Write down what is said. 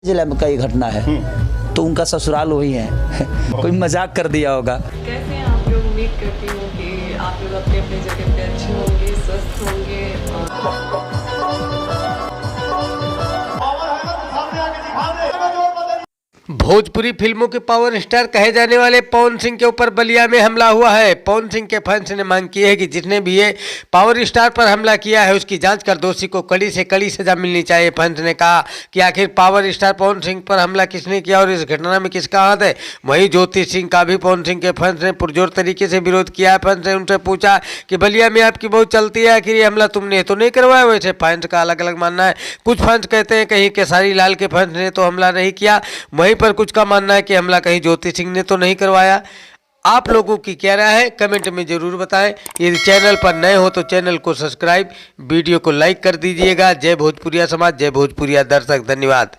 जिला में का ये घटना है, तो उनका ससुराल वही है। कोई मजाक कर दिया होगा। कैसे हैं आप लोग? उम्मीद करती हूँ कि आप लोग अपने अपने जगह पे अच्छे होंगे, स्वस्थ होंगे। भोजपुरी फिल्मों के पावर स्टार कहे जाने वाले पवन सिंह के ऊपर बलिया में हमला हुआ है। पवन सिंह के फैंस ने मांग की है कि जिसने भी ये पावर स्टार पर हमला किया है उसकी जांच कर दोषी को कड़ी से कड़ी सजा मिलनी चाहिए। फैंस ने कहा कि आखिर पावर स्टार पवन सिंह पर हमला किसने किया और इस घटना में किसका हाथ है। वहीं ज्योति सिंह का भी पवन सिंह के फैंस ने पुरजोर तरीके से विरोध किया है। फैंस ने उनसे पूछा कि बलिया में आपकी बहुत चलती है, आखिर ये हमला तुमने तो नहीं करवाया। वैसे फैंस का अलग अलग मानना है। कुछ फैंस कहते हैं कहीं केसारी लाल के फैंस ने तो हमला नहीं किया, वहीं पर कुछ का मानना है कि हमला कहीं ज्योति सिंह ने तो नहीं करवाया। आप लोगों की क्या राय है कमेंट में जरूर बताएं। यदि चैनल पर नए हो तो चैनल को सब्सक्राइब, वीडियो को लाइक कर दीजिएगा। जय भोजपुरिया समाज, जय भोजपुरिया दर्शक, धन्यवाद।